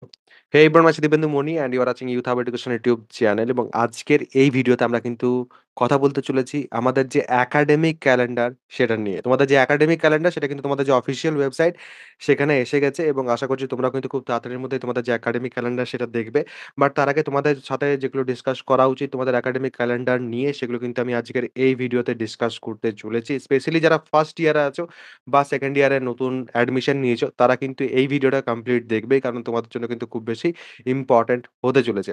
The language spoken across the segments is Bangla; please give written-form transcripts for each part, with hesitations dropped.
Hey everyone, I'm Siddhibendu Moni and you are watching Youth Hub Education YouTube channel এবং আজকের এই ভিডিওতে আমরা কিন্তু কথা বলতে চলেছি আমাদের যে একাডেমিক ক্যালেন্ডার সেটা নিয়ে। তোমাদের যে একাডেমিক ক্যালেন্ডার সেটা কিন্তু তোমাদের যে অফিসিয়াল ওয়েবসাইট সেখানে এসে গেছে এবং আশা করছি তোমরাও কিন্তু খুব তাড়াতাড়ির মধ্যেই তোমাদের যে একাডেমিক ক্যালেন্ডার সেটা দেখবে। বাট তার আগে তোমাদের সাথে যেগুলো ডিসকাস করা উচিত তোমাদের একাডেমিক ক্যালেন্ডার নিয়ে সেগুলো কিন্তু আমি আজকের এই ভিডিওতে ডিসকাস করতে চলেছি। স্পেশালি যারা ফার্স্ট ইয়ারে আছো বা সেকেন্ড ইয়ারে নতুন অ্যাডমিশন নিয়েছো তারা কিন্তু এই ভিডিওটা কমপ্লিট দেখবেই। কারণ তোমাদের জন্য কিন্তু খুব বেশি ইম্পোর্টেন্ট হতে চলেছে।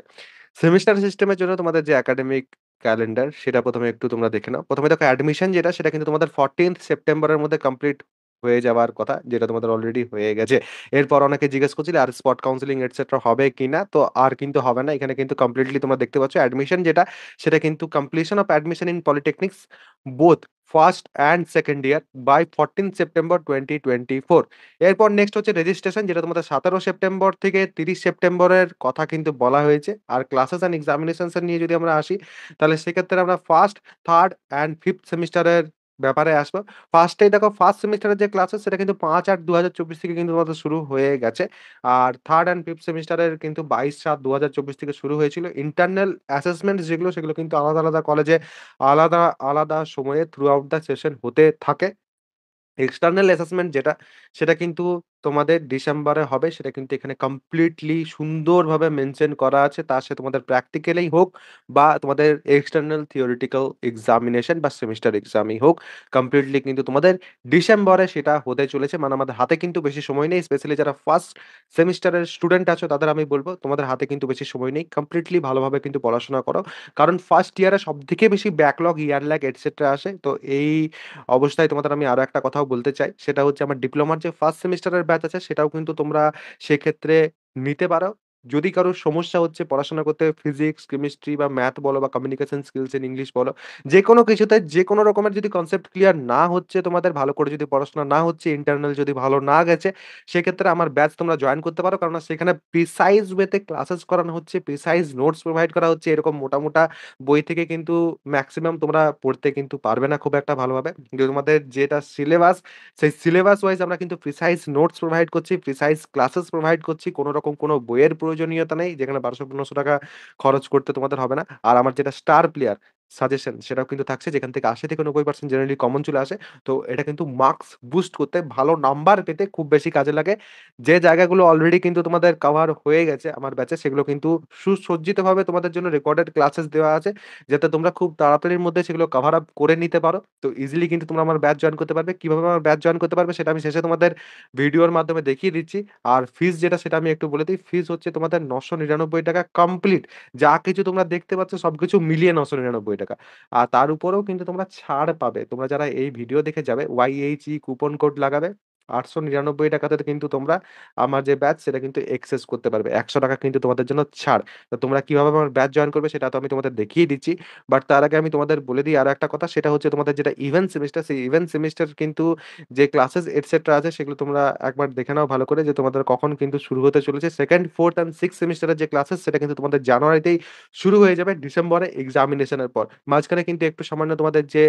সেমিস্টার সিস্টেমের জন্য তোমাদের যে একাডেমিক ক্যালেন্ডার সেটা ১ম এ একটু তোমরা দেখে নাও। ১ম এ দেখো অ্যাডমিশন যেটা সেটা কিন্তু তোমাদের 14th সেপ্টেম্বরের মধ্যে কমপ্লিট হয়ে যাওয়ার কথা। যেটা তোমাদের অলরেডি হয়ে গেছে। এরপর অনেকে জিজ্ঞেস করছিলে আর স্পট কাউন্সেলিং এটসেট্রা হবে কিনা? তো আর কিন্তু হবে না। এখানে কিন্তু কমপ্লিটলি তোমরা দেখতে পাচ্ছ অ্যাডমিশন যেটা সেটা কিন্তু completion of admission in polytechnics both first and second year by 14th September 2024। এরপর নেক্সট হচ্ছে রেজিস্ট্রেশন যেটা তোমাদের 17 সেপ্টেম্বর থেকে 30 সেপ্টেম্বরের কথা কিন্তু বলা হয়েছে। আর ক্লাসেস অ্যান্ড এক্সামিনেশনস এর নিয়ে যদি আমরা আসি, তাহলে সেক্ষেত্রে আমরা 1st, 3rd অ্যান্ড 5th সেমিস্টারের ব্যাপারে আসবো। ফার্স্টেই দেখো 1st সেমিস্টারের যে ক্লাসেস সেটা কিন্তু ৫-৮-২০২৪ থেকে কিন্তু তোমাদের শুরু হয়ে গেছে। আর 3rd অ্যান্ড 5th সেমিস্টারের কিন্তু ২২-৭-২০২৪ থেকে শুরু হয়েছিল। ইন্টারনাল অ্যাসেসমেন্টস যেগুলো সেগুলো কিন্তু আলাদা, আলাদা কলেজে আলাদা, আলাদা সময়ে থ্রু আউট দ্যা সেশন হতে থাকে। এক্সটার্নাল অ্যাসেসমেন্ট যেটা, সেটা কিন্তু তোমাদের ডিসেম্বরে হবে। সেটা কিন্তু এখানে কমপ্লিটলি সুন্দরভাবে মেনশন করা আছে। তা সে তোমাদের প্র্যাকটিক্যালেই হোক বা তোমাদের এক্সটার্নাল থিওরিটিক্যাল এক্সামিনেশন বা সেমিস্টার এক্সামই হোক, কমপ্লিটলি কিন্তু তোমাদের ডিসেম্বরে সেটা হতে চলেছে। মানে আমাদের হাতে কিন্তু বেশি সময় নেই। স্পেশালি যারা ফার্স্ট সেমিস্টারের স্টুডেন্ট আছো তাদের আমি বলব, তোমাদের হাতে কিন্তু বেশি সময় নেই। কমপ্লিটলি ভালোভাবে কিন্তু পড়াশোনা করো। কারণ ফার্স্ট ইয়ারে সবথেকে বেশি ব্যাকলগ, ইয়ার ল্যাগ এটসেট্রা আসে। তো এই অবস্থায় তোমাদের আমি আরো একটা কথাও বলতে চাই। সেটা হচ্ছে আমার ডিপ্লোমার যে ফার্স্ট সেমিস্টারের ব্যাচ আছে সেটাও কিন্তু তোমরা সেক্ষেত্রে নিতে পারো। যদি কারো সমস্যা হচ্ছে পড়াশোনা করতে ফিজিক্স, কেমিস্ট্রি বা ম্যাথ বলো বা কমিউনিকেশন স্কিলস ইন ইংলিশ বলো, যেকোনো কিছুতে যেকোনো রকমের যদি কনসেপ্ট ক্লিয়ার না হচ্ছে তোমাদের, ভালো করে যদি পড়াশোনা না হচ্ছে, ইন্টারনাল যদি ভালো না গেছে, সেক্ষেত্রে আমার ব্যাচ তোমরা জয়েন করতে পারো। কেননা সেখানে প্রিসাইজ ওয়েতে ক্লাসেস করানো হচ্ছে, প্রিসাইজ নোটস প্রোভাইড করা হচ্ছে। এরকম মোটা বই থেকে কিন্তু মেক্সিমাম তোমরা পড়তে কিন্তু পারবে না খুব একটা ভালোভাবে। কিন্তু তোমাদের যেটা সিলেবাস, সেই সিলেবাস ওয়াইজ আমরা কিন্তু প্রিসাইজ নোটস প্রোভাইড করছি, প্রিসাইজ ক্লাসেস প্রোভাইড করছি। কোন রকম কোন বইয়ের প্রয়োজনীয়তা নেই, যেখানে ৳১২০০-১৫০০ খরচ করতে তোমাদের হবে না। আর আমার যেটা স্টার প্লেয়ার সাজেশন সেটাও কিন্তু থাকছে, যেখান থেকে ৮০-৯০% জেনারেলি কমন চলে আসে। তো এটা কিন্তু মার্কস বুস্ট করতে, ভালো নাম্বার পেতে খুব বেশি কাজে লাগে। যে জায়গাগুলো অলরেডি কিন্তু তোমাদের কভার হয়ে গেছে আমার ব্যাচে, সেগুলো কিন্তু সুসজ্জিতভাবে তোমাদের জন্য রেকর্ডেড ক্লাসেস দেওয়া আছে। যাতে তোমরা খুব তাড়াতাড়ির মধ্যে সেগুলো কভার আপ করে নিতে পারো। তো ইজিলি কিন্তু তোমরা আমার ব্যাচ জয়েন করতে পারবে। কিভাবে আমার ব্যাচ জয়েন করতে পারবে সেটা আমি শেষে তোমাদের ভিডিওর মাধ্যমে দেখিয়ে দিচ্ছি। আর ফিস যেটা সেটা আমি একটু বলে দিই। ফিস হচ্ছে তোমাদের ৳৯৯৯ কমপ্লিট। যা কিছু তোমরা দেখতে পাচ্ছ সবকিছু মিলিয়ে ৳৯৯৯। আর তার উপরেও কিন্তু তোমরা ছাড় পাবে। তোমরা যারা এই ভিডিও দেখে যাবে YHE কুপন কোড লাগাবে। ৳৮৯৯ তে কিন্তু তোমরা আমার যে ব্যাচ সেটা কিন্তু অ্যাক্সেস করতে পারবে। ৳১০০ কিন্তু তোমাদের জন্য ছাড়। তো তোমরা কিভাবে আমার ব্যাচ জয়েন করবে সেটা তো আমি তোমাদের দেখিয়ে দিচ্ছি। বাট তার আগে আমি তোমাদের বলে দিই আরো একটা কথা, সেটা হচ্ছে তোমাদের যেটা ইভেন্ট সেমিস্টার, সেই ইভেন্ট সেমিস্টার কিন্তু যে ক্লাসেস এটসেট্রা আছে সেগুলো তোমরা একবার দেখে নাও ভালো করে যে তোমাদের কখন কিন্তু শুরু হতে চলেছে। 2nd, 4th অ্যান্ড 6th সেমিস্টারের যে ক্লাসেস সেটা কিন্তু তোমাদের জানুয়ারিতেই শুরু হয়ে যাবে, ডিসেম্বরে এক্সামিনেশনের পর। মাঝখানে কিন্তু একটু সামান্য তোমাদের যে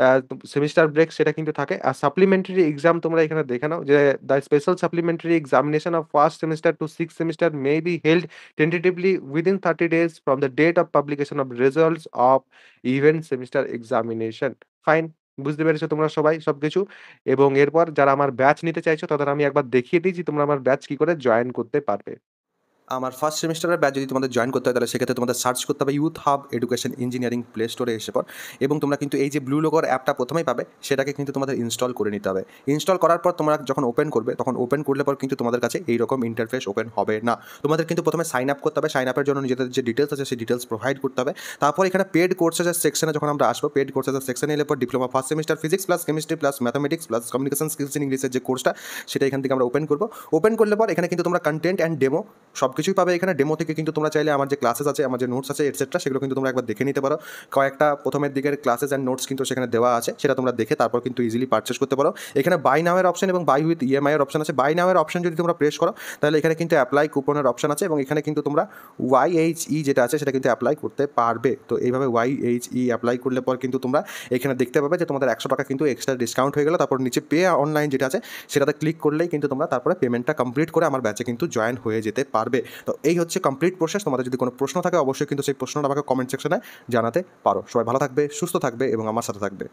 আ সেমিস্টার ব্রেক সেটা কিন্তু থাকে। আর সাপ্লিমেন্টারি এক্সাম তোমরা এখানে দেখে নাও যে the special supplementary examination of first semester to sixth semester may be held tentatively within 30 days from the date of publication of results of event semester examination. Fine. বুঝতে পেরেছো তোমরা সবাই সবকিছু? এবং এরপর যারা আমার ব্যাচ নিতে চাইছো তাদের আমি একবার দেখিয়ে দিই যে তোমরা আমার ব্যাচ কি করে জয়েন করতে পারবে। আমার ফার্স্ট সেমিস্টারের ব্যাচ যদি তোমাদের জয়েন করতে হয় তাহলে সেক্ষেত্রে তোমাদের সার্চ করতে হবে youth hub education engineering play স্টোরে এসে পর, এবং তোমরা কিন্তু এই যে ব্লু লোগোর অ্যাপটা প্রথমেই পাবে সেটাকে কিন্তু তোমাদের ইনস্টল করে নিতে হবে। ইনস্টল করার পর তোমরা যখন ওপেন করবে তখন ওপেন করলে পর কিন্তু তোমাদের কাছে এইরকম ইন্টারফেস ওপেন হবে না। তোমাদের কিন্তু প্রথমে সাইন আপ করতে হবে। সাইন আপের জন্য নিজেদের যে ডিটেলস আছে সেই ডিটেলস প্রোভাইড করতে হবে। তারপর এখানে পেড কোর্সেসের সেকশনে যখন আমরা আসবো, পেড কোর্সেসের সেকশনে এলে পর diploma first semester physics plus chemistry plus mathematics plus communication skills in ইংলিশের যে কোর্সটা সেটা এখান থেকে আমরা ওপেন করবো। ওপেন করলে পর এখানে কিন্তু তোমরা কন্টেন্ট অ্যান্ড ডেমো সব কিছুই পাবে। এখানে ডেমো থেকে কিন্তু তোমরা চাইলে আমার যে ক্লাসেস আছে, আমার যে নোটস আছে এটসেট্রা সেগুলো কিন্তু তোমরা একবার দেখে নিতে পারো। কয়েকটা প্রথমের দিকের ক্লাসেস অ্যান্ড নোটস কিন্তু সেখানে দেওয়া আছে, সেটা তোমরা দেখে তারপর কিন্তু ইজিলি পারচেস করতে পারো। এখানে বাই নাও এর অপশন এবং বাই উইথ ইএমআই এর অপশন আছে। বাই নাও এর অপশন যদি তোমরা প্রেস করো তাহলে এখানে কিন্তু অ্যাপ্লাই কুপনের অপশন আছে এবং এখানে কিন্তু তোমরা YHE যেটা আছে সেটা কিন্তু অ্যাপ্লাই করতে পারবে। তো এইভাবে YHE অ্যাপ্লাই করলে পর কিন্তু তোমরা এখানে দেখতে পাবে যে তোমাদের ৳১০০ কিন্তু এক্সট্রা ডিসকাউন্ট হয়ে গেল। তারপর নিচে পে অনলাইন যেটা আছে সেটাতে ক্লিক করলেই কিন্তু তোমরা তারপরে পেমেন্টটা কমপ্লিট করে আমার ব্যাচে কিন্তু জয়েন হয়ে যেতে পারবে। পারবে? তো এই হচ্ছে কমপ্লিট প্রসেস। তোমাদের যদি কোনো প্রশ্ন থাকে অবশ্যই কিন্তু সেই প্রশ্নটা আমাকে কমেন্ট সেকশনে জানাতে পারো। সবাই ভালো থাকবে, সুস্থ থাকবে এবং আমার সাথে থাকবে।